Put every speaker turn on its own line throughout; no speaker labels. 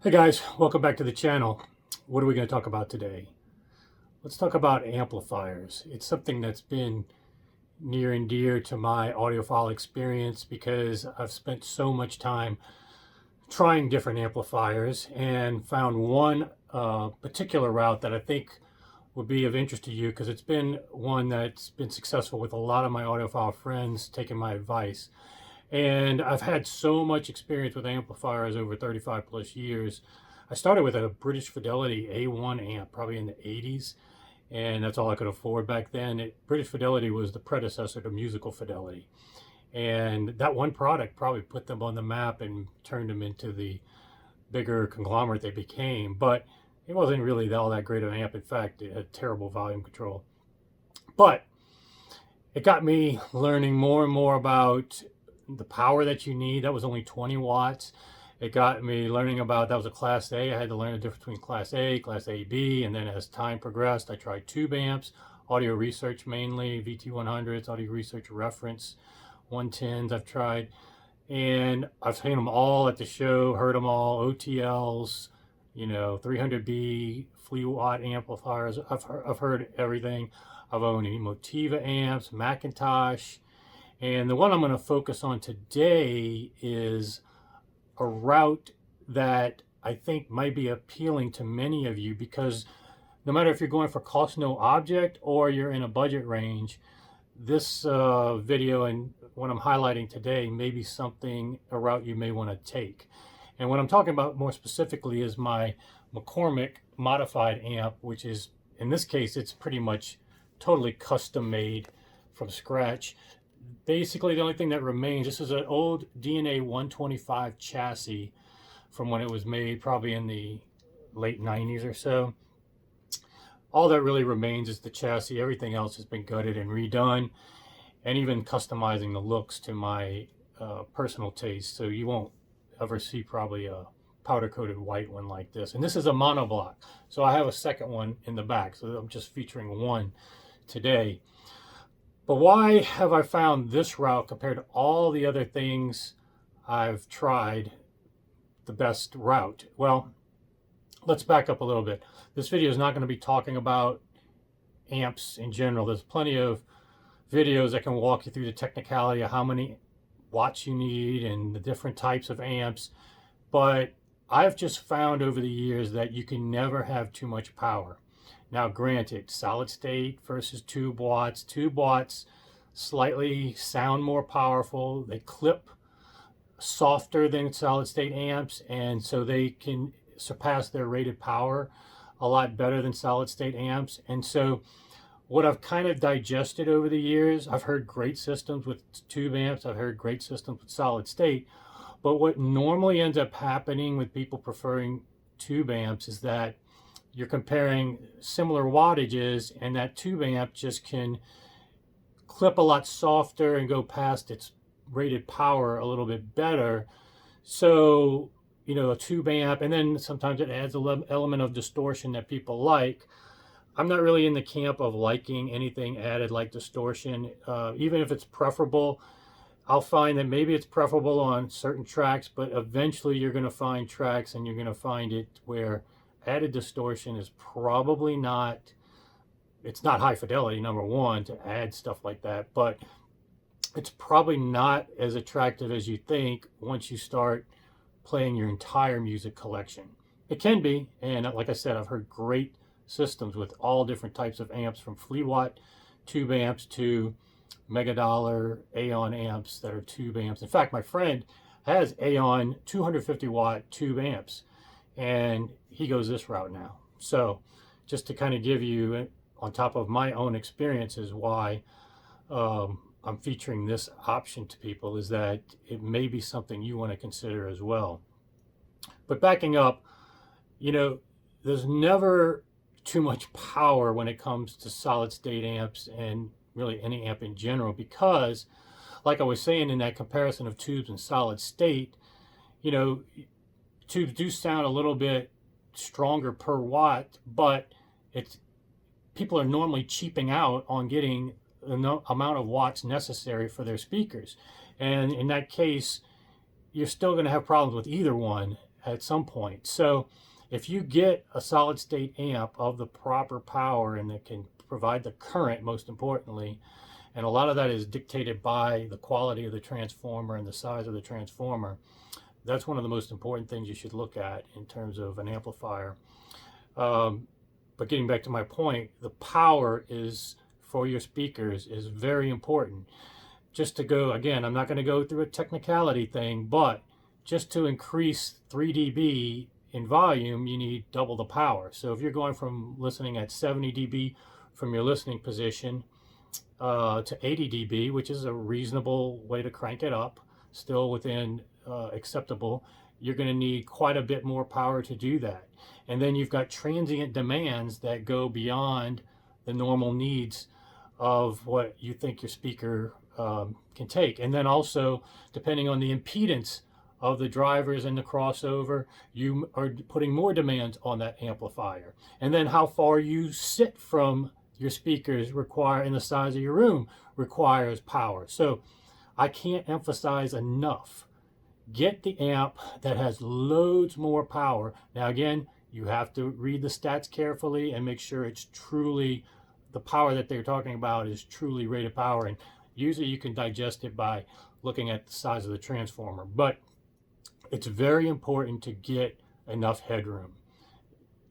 Hey guys, welcome back to the channel. What are we going to talk about today? Let's talk about amplifiers. It's something that's been near and dear to my audiophile experience because I've spent so much time trying different amplifiers and found one particular route that I think would be of interest to you because it's been one that's been successful with a lot of my audiophile friends taking my advice. And I've had so much experience with amplifiers over 35 plus years. I started with a British Fidelity A1 amp, probably in the 80s, and that's all I could afford back then. British Fidelity was the predecessor to Musical Fidelity. And that one product probably put them on the map and turned them into the bigger conglomerate they became. But it wasn't really all that great of an amp. In fact, it had terrible volume control. But it got me learning more and more about the power that you need. That was only 20 watts. It got me learning about, that was a Class A. I had to learn the difference between Class A, Class AB, and then as time progressed, I tried tube amps, audio research mainly, VT100s, audio research reference, 110s I've tried. And I've seen them all at the show, heard them all, OTLs, 300B, Flea Watt amplifiers. I've heard everything. I've owned Emotiva amps, Macintosh. And the one I'm going to focus on today is a route that I think might be appealing to many of you because no matter if you're going for cost no object or you're in a budget range, this video and what I'm highlighting today may be a route you may want to take. And what I'm talking about more specifically is my McCormack modified amp, which is, in this case, it's pretty much totally custom made from scratch. Basically, the only thing that remains, this is an old DNA 125 chassis from when it was made, probably in the late 90s or so. All that really remains is the chassis. Everything else has been gutted and redone, and even customizing the looks to my personal taste. So you won't ever see probably a powder-coated white one like this. And this is a monoblock. So I have a second one in the back. So I'm just featuring one today. But why have I found this route compared to all the other things I've tried the best route? Well, let's back up a little bit. This video is not going to be talking about amps in general. There's plenty of videos that can walk you through the technicality of how many watts you need and the different types of amps. But I've just found over the years that you can never have too much power. Now, granted, solid state versus tube watts. Tube watts slightly sound more powerful. They clip softer than solid state amps, and so they can surpass their rated power a lot better than solid state amps. And so what I've kind of digested over the years, I've heard great systems with tube amps. I've heard great systems with solid state. But what normally ends up happening with people preferring tube amps is that you're comparing similar wattages, and that tube amp just can clip a lot softer and go past its rated power a little bit better. So, a tube amp, and then sometimes it adds an element of distortion that people like. I'm not really in the camp of liking anything added like distortion, even if it's preferable. I'll find that maybe it's preferable on certain tracks, but eventually you're going to find tracks and you're going to find it where added distortion is probably not, it's not high fidelity, number one, to add stuff like that, but it's probably not as attractive as you think once you start playing your entire music collection. It can be, and like I said, I've heard great systems with all different types of amps, from Flea Watt tube amps to Mega Dollar Aeon amps that are tube amps. In fact, my friend has Aeon 250 watt tube amps, and he goes this route now. So just to kind of give you, on top of my own experiences, why I'm featuring this option to people, is that it may be something you want to consider as well. But backing up, there's never too much power when it comes to solid state amps and really any amp in general, because like I was saying in that comparison of tubes and solid state, tubes do sound a little bit stronger per watt, but people are normally cheaping out on getting the amount of watts necessary for their speakers. And in that case, you're still going to have problems with either one. at some point. So if you get a solid state amp of the proper power and that can provide the current, most importantly, and a lot of that is dictated by the quality of the transformer and the size of the transformer, that's one of the most important things you should look at in terms of an amplifier. But getting back to my point, the power is for your speakers is very important. Just to go, again, I'm not going to go through a technicality thing, but just to increase 3 dB in volume, you need double the power. So if you're going from listening at 70 dB from your listening position to 80 dB, which is a reasonable way to crank it up, still within acceptable, you're going to need quite a bit more power to do that. And then you've got transient demands that go beyond the normal needs of what you think your speaker can take. And then also, depending on the impedance of the drivers and the crossover, you are putting more demands on that amplifier. And then how far you sit from your speakers require, and the size of your room requires power. So I can't emphasize enough, get the amp that has loads more power. Now again, you have to read the stats carefully and make sure it's truly, the power that they're talking about is truly rated power. And usually you can digest it by looking at the size of the transformer. But it's very important to get enough headroom.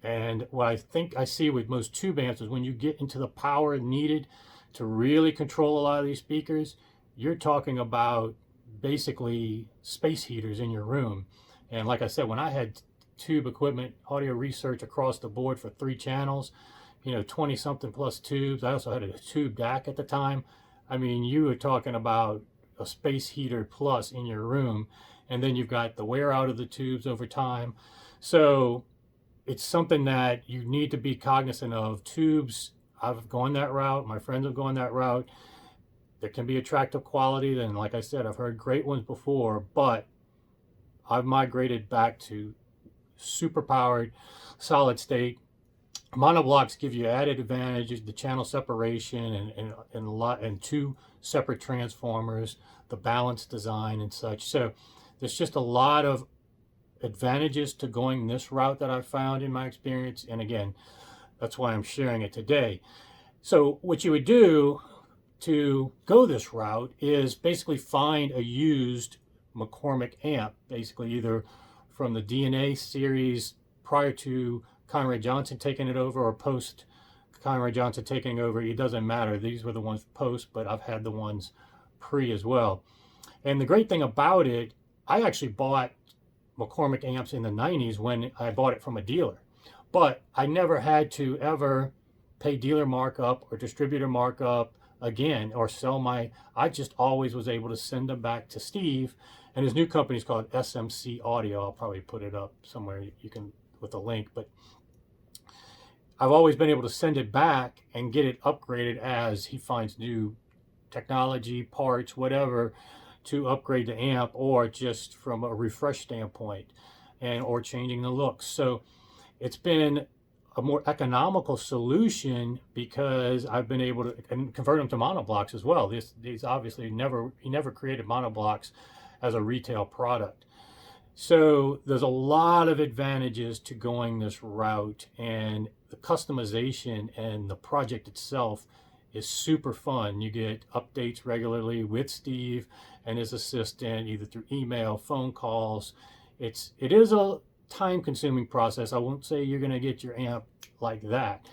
And what I think I see with most tube amps is when you get into the power needed to really control a lot of these speakers, you're talking about basically space heaters in your room. And like I said, when I had tube equipment, audio research across the board for 3 channels, 20 something plus tubes. I also had a tube DAC at the time. I mean, you were talking about a space heater plus in your room. And then you've got the wear out of the tubes over time. So it's something that you need to be cognizant of. Tubes, I've gone that route. My friends have gone that route. There can be attractive quality. Then, like I said, I've heard great ones before, but I've migrated back to super powered, solid state. Monoblocks give you added advantages, the channel separation and 2 separate transformers, the balanced design and such. So there's just a lot of advantages to going this route that I've found in my experience. And again, that's why I'm sharing it today. So what you would do to go this route is basically find a used McCormack amp, basically either from the DNA series prior to Conrad Johnson taking it over or post Conrad Johnson taking over. It doesn't matter. These were the ones post, but I've had the ones pre as well. And the great thing about it, I actually bought McCormack amps in the 90s when I bought it from a dealer. But I never had to ever pay dealer markup or distributor markup again or sell my, I just always was able to send them back to Steve. And his new company is called SMC Audio. I'll probably put it up somewhere you can with a link. But I've always been able to send it back and get it upgraded as he finds new technology, parts, whatever, to upgrade the amp, or just from a refresh standpoint, and or changing the looks. So it's been a more economical solution because I've been able to convert them to monoblocks as well. These obviously he never created monoblocks as a retail product. So there's a lot of advantages to going this route, and the customization and the project itself is super fun. You get updates regularly with Steve and his assistant, either through email, phone calls. It is a time-consuming process. I won't say you're going to get your amp like that.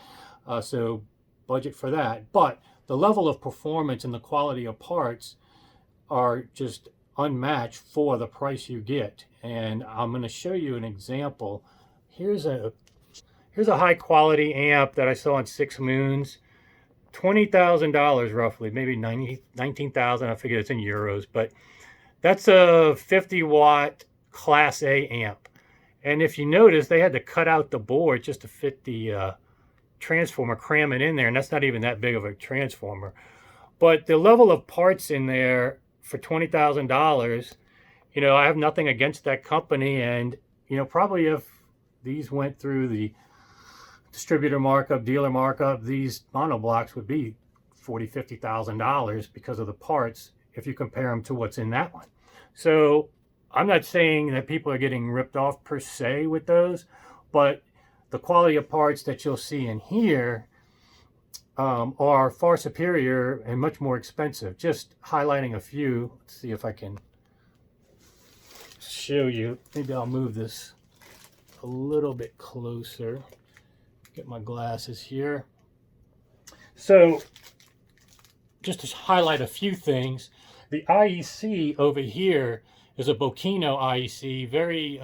So budget for that. But the level of performance and the quality of parts are just unmatched for the price you get. And I'm going to show you an example. Here's a high-quality amp that I saw on Six Moons. $20,000 roughly, maybe 19,000. I figure it's in euros, but that's a 50-watt Class A amp. And if you notice, they had to cut out the board just to fit the transformer, cram it in there, and that's not even that big of a transformer. But the level of parts in there for $20,000, I have nothing against that company, and probably if these went through the distributor markup, dealer markup, these monoblocks would be $40,000, $50,000 because of the parts if you compare them to what's in that one. So I'm not saying that people are getting ripped off per se with those, but the quality of parts that you'll see in here are far superior and much more expensive. Just highlighting a few. Let's see if I can show you. Maybe I'll move this a little bit closer. Get my glasses here. So just to highlight a few things, the IEC over here is a Bocchino IEC, very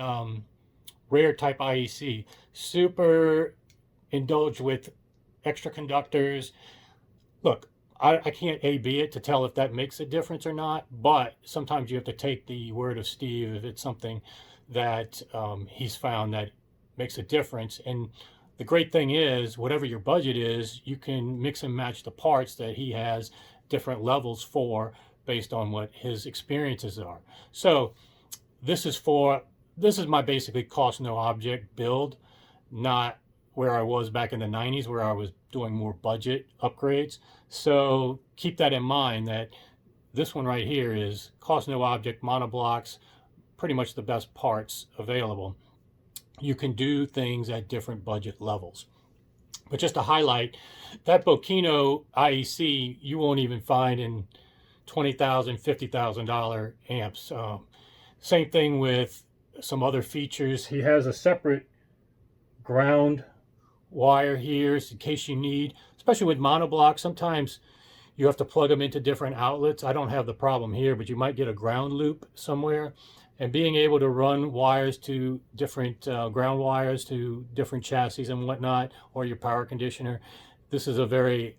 rare type IEC. Super indulged with extra conductors. Look, I can't A-B it to tell if that makes a difference or not, but sometimes you have to take the word of Steve if it's something that he's found that makes a difference. And the great thing is, whatever your budget is, you can mix and match the parts that he has different levels for based on what his experiences are. So this is my basically cost no object build, not where I was back in the 90s where I was doing more budget upgrades. So keep that in mind, that this one right here is cost no object monoblocks, pretty much the best parts available. You can do things at different budget levels. But just to highlight, that Bocchino IEC you won't even find in $20,000, $50,000 amps. Same thing with some other features. He has a separate ground wire here in case you need, especially with monoblocks. Sometimes you have to plug them into different outlets. I don't have the problem here, but you might get a ground loop somewhere. And being able to run wires to different ground wires to different chassis and whatnot, or your power conditioner, this is a very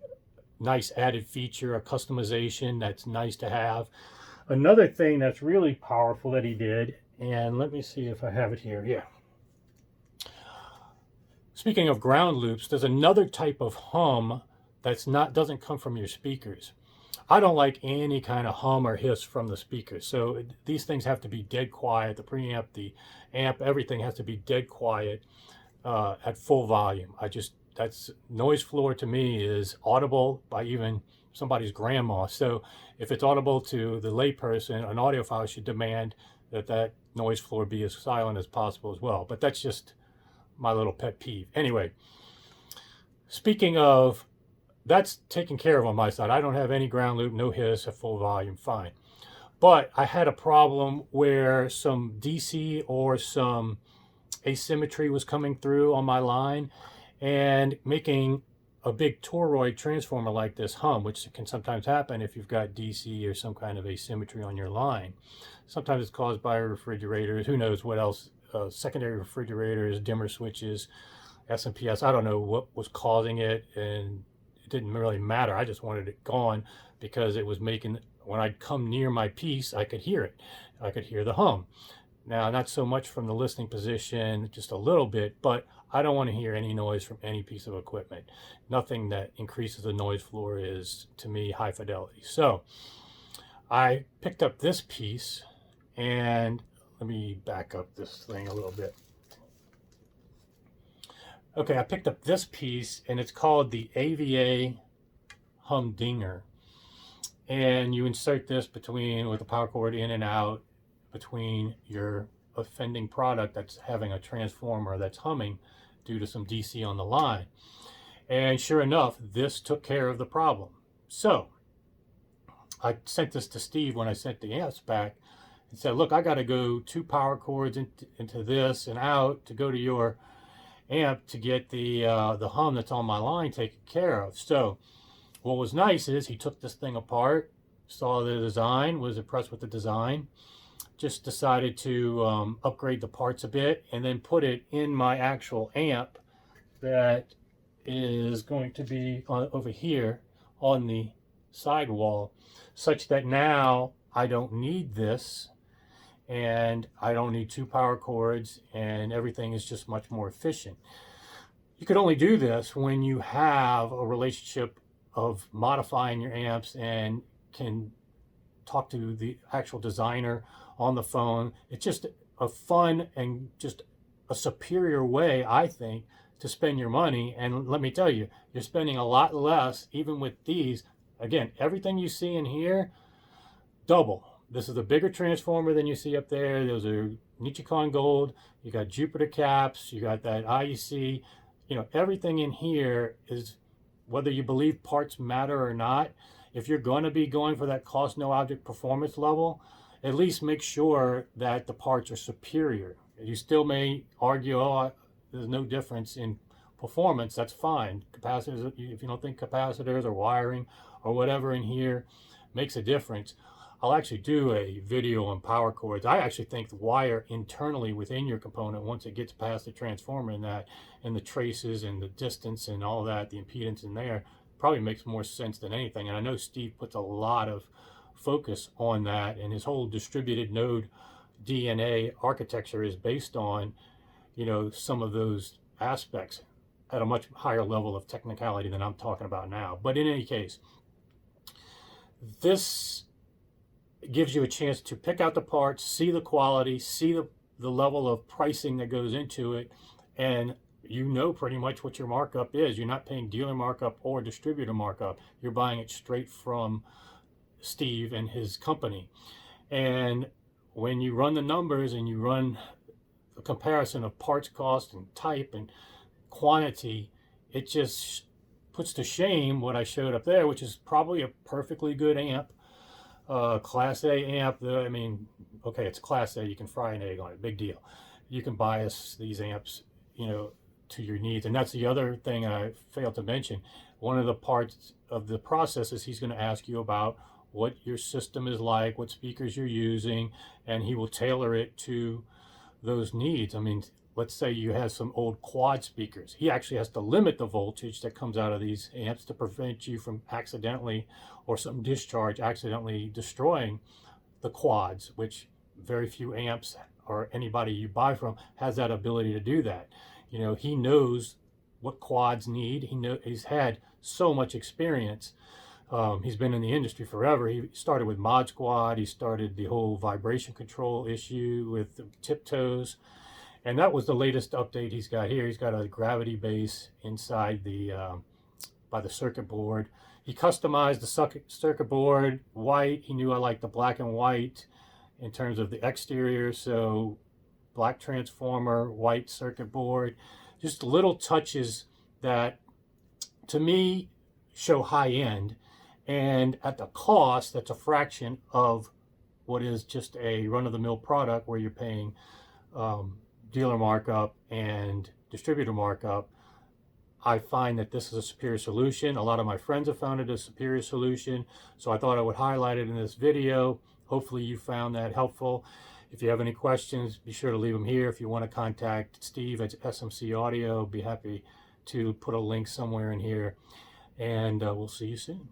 nice added feature, a customization that's nice to have. Another thing that's really powerful that he did, and let me see if I have it here. Yeah. Speaking of ground loops, there's another type of hum doesn't come from your speakers. I don't like any kind of hum or hiss from the speakers. So these things have to be dead quiet. The preamp, the amp, everything has to be dead quiet at full volume. That's noise floor to me is audible by even somebody's grandma. So if it's audible to the layperson, an audiophile should demand that noise floor be as silent as possible as well. But that's just my little pet peeve. Anyway, speaking of, that's taken care of on my side. I don't have any ground loop, no hiss at full volume, fine. But I had a problem where some DC or some asymmetry was coming through on my line and making a big toroid transformer like this hum, which can sometimes happen if you've got DC or some kind of asymmetry on your line. Sometimes it's caused by refrigerators, who knows what else, secondary refrigerators, dimmer switches, SMPS. I don't know what was causing it, and it didn't really matter. I just wanted it gone because it was making, when I'd come near my piece, I could hear it. I could hear the hum. Now, not so much from the listening position, just a little bit, but I don't want to hear any noise from any piece of equipment. Nothing that increases the noise floor is, to me, high fidelity. So I picked up this piece, and let me back up this thing a little bit. Okay, I picked up this piece, and it's called the AVA Humdinger. And you insert this with a power cord in and out between your offending product that's having a transformer that's humming due to some DC on the line. And sure enough, this took care of the problem. So I sent this to Steve when I sent the amps back and said, look, I got to go 2 power cords into this and out to go to your amp to get the hum that's on my line taken care of. So what was nice is he took this thing apart, saw the design, was impressed with the design, just decided to upgrade the parts a bit and then put it in my actual amp that is going to be over here on the sidewall, such that now I don't need this and I don't need 2 power cords, and everything is just much more efficient. You could only do this when you have a relationship of modifying your amps and can talk to the actual designer on the phone. It's just a fun and just a superior way, I think, to spend your money. And let me tell you, you're spending a lot less even with these. Again, everything you see in here, double This is a bigger transformer than you see up there. Those are Nichicon Gold. You got Jupiter caps. You got that IEC. You know, everything in here is, whether you believe parts matter or not, if you're going to be going for that cost no object performance level, at least make sure that the parts are superior. You still may argue, oh, there's no difference in performance. That's fine. Capacitors, if you don't think capacitors or wiring or whatever in here makes a difference, I'll actually do a video on power cords. I actually think the wire internally within your component, once it gets past the transformer and the traces and the distance and all that, the impedance in there, probably makes more sense than anything. And I know Steve puts a lot of focus on that, and his whole distributed node DNA architecture is based on, you know, some of those aspects at a much higher level of technicality than I'm talking about now. But in any case, this gives you a chance to pick out the parts, see the quality, see the level of pricing that goes into it, and you know pretty much what your markup is. You're not paying dealer markup or distributor markup. You're buying it straight from Steve and his company. And when you run the numbers and you run a comparison of parts cost and type and quantity, it just puts to shame what I showed up there, which is probably a perfectly good amp. Class A amp. I mean, okay, it's Class A. You can fry an egg on it. Big deal. You can bias these amps, you know, to your needs. And that's the other thing I failed to mention. One of the parts of the process is he's going to ask you about what your system is like, what speakers you're using, and he will tailor it to those needs. I mean, let's say you have some old quad speakers. He actually has to limit the voltage that comes out of these amps to prevent you from accidentally, or some discharge accidentally destroying the quads, which very few amps or anybody you buy from has that ability to do that. You know, he knows what quads need. He's had so much experience. He's been in the industry forever. He started with Mod Squad. He started the whole vibration control issue with the tiptoes. And that was the latest update he's got here. He's got a gravity base inside by the circuit board. He customized the circuit board white. He knew I liked the black and white in terms of the exterior. So black transformer, white circuit board. Just little touches that, to me, show high end. And at the cost, that's a fraction of what is just a run-of-the-mill product where you're paying dealer markup and distributor markup. I find that this is a superior solution. A lot of my friends have found it a superior solution, so I thought I would highlight it in this video. Hopefully you found that helpful. If you have any questions, be sure to leave them here. If you want to contact Steve at SMC Audio, be happy to put a link somewhere in here, and we'll see you soon.